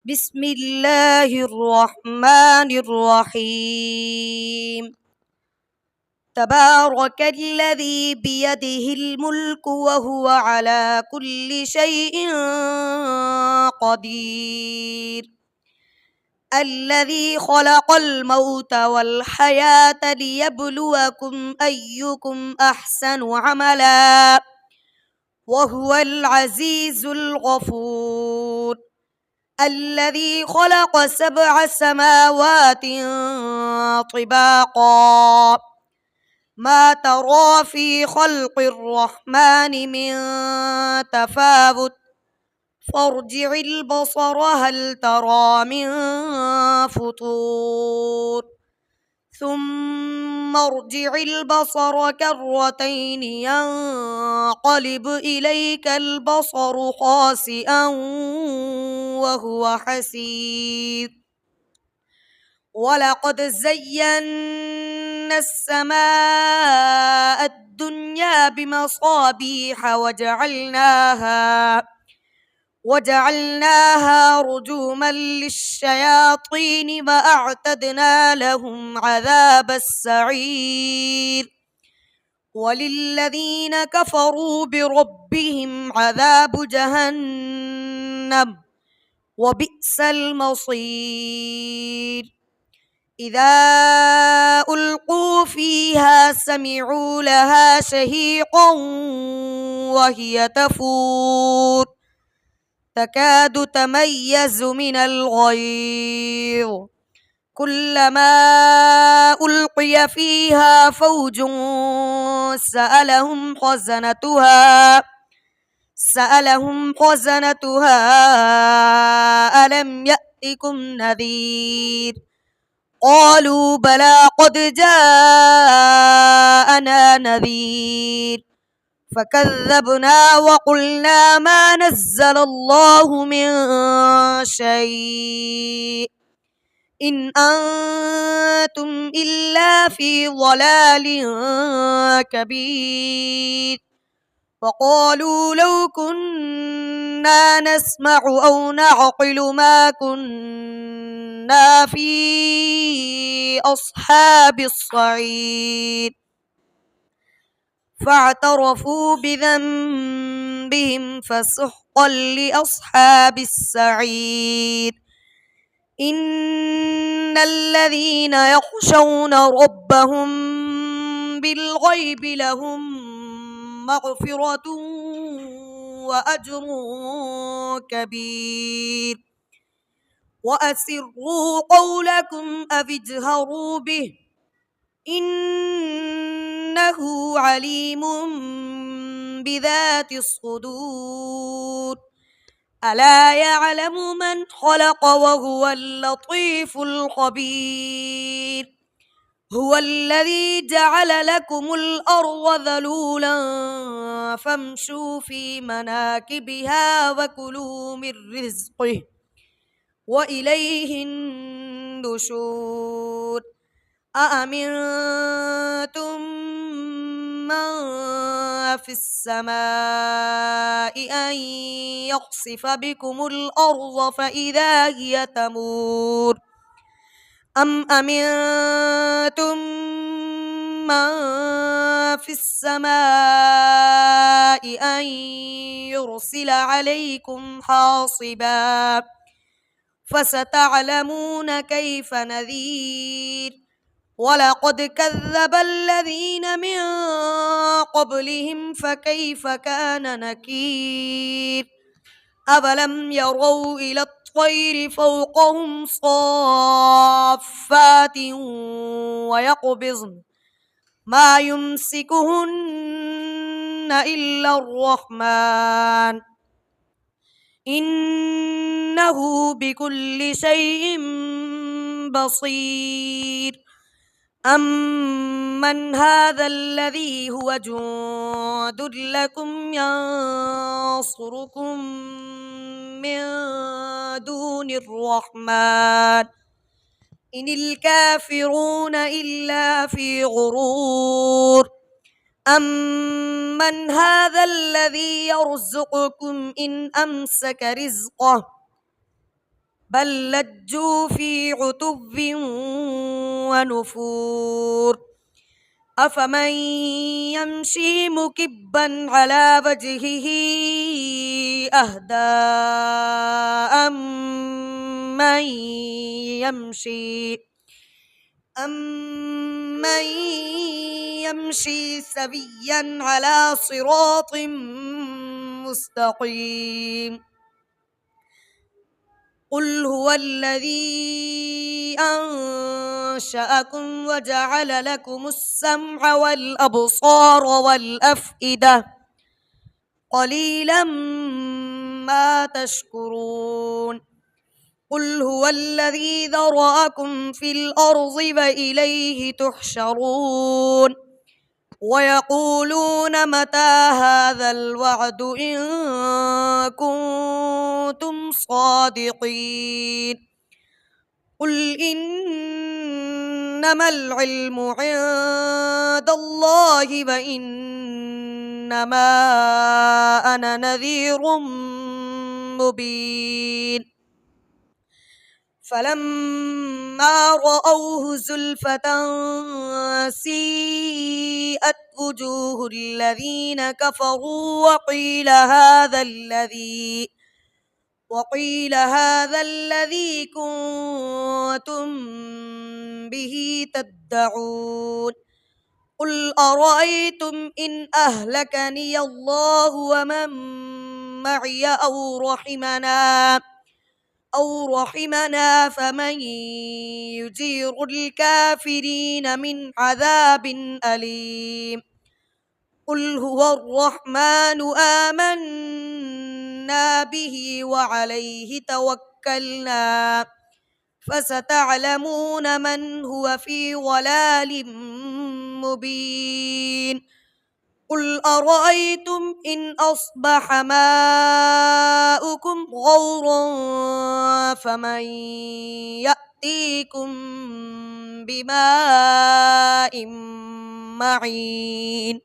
بسم الله الرحمن الرحيم. تبارك الذي بيده الملك وهو على كل شيء قدير. الذي خلق الموت والحياة ليبلوكم أيكم أحسن عملا وهو العزيز الغفور. الذي خلق 7 سماوات طباقا ما ترى في خلق الرحمن من تفاوت فارجع البصر هل ترى من فطور ثم ارجع البصر كرتين ينقلب إليك البصر خاسئا وهو حسير. ولقد زينا السماء الدنيا بمصابيح وجعلناها رجوما للشياطين وأعتدنا لهم عذاب السعير. وللذين كفروا بربهم عذاب جهنم وبئس المصير. إذا ألقوا فيها سمعوا لها شهيقا وهي تفور تكاد تميز من الغيظ كلما ألقي فيها فوج سألهم خزنتها ألم يأتكم نذير قالوا بلى قد جاءنا نذير فكذبنا وقلنا ما نزل الله من شيء إن أنتم إلا في ضلال كبير. وقالوا لو كنا نسمع أو نعقل ما كنا في أصحاب الصعيد فاعترفوا بذنبهم فسحقا لأصحاب السعير. إن الذين يخشون ربهم بالغيب لهم مغفرة وأجر كبير. وأسروا قولكم أو اجهروا به إنه عليم بذات الصدور. ألا يعلم من خلق وهو اللطيف الخبير. هو الذي جعل لكم الأرض ذلولا فامشوا في مناكبها وكلوا من رزقه وإليه النشور. أأمنتم من في السماء أن يخسف بكم الأرض فإذا هي تمور أم أمنتم من في السماء أن يرسل عليكم حاصبا فستعلمون كيف نذير. ولقد كذب الذين من قبلهم فكيف كان نكير. أفلم يروا إلى الطير فوقهم صافات ويقبضن ما يمسكهن إلا الرحمن إنه بكل شيء بصير. أمن هذا الذي هو جند لكم ينصركم من دون الرحمن إن الكافرون إلا في غرور. أمن هذا الذي يرزقكم إن أمسك رزقه بل لجوا في عتو ونفور أفمن يمشي مكبا على وجهه أهدى أمن يمشي سويا على صراط مستقيم قل هو الذي أنشأكم وجعل لكم السمع والأبصار والأفئدة قليلا ما تشكرون قل هو الذي ذرأكم في الأرض وإليه تحشرون ويقولون متى هذا الوعد إن كنتم صادقين قل إنما العلم عند الله وإنما أنا نذير مبين فلما رأوه زلفة سيئت وجوه الذين كفروا وقيل هذا الذي كنتم به تدعون قل أرأيتم إن أهلكني الله ومن معي أو رحمنا فمن يجير الكافرين من عذاب أليم قل هو الرحمن آمنا به وعليه توكلنا فستعلمون من هو في ضلال مبين قل أرأيتم إن أصبح ماؤكم غورا فمن يأتيكم بماء معين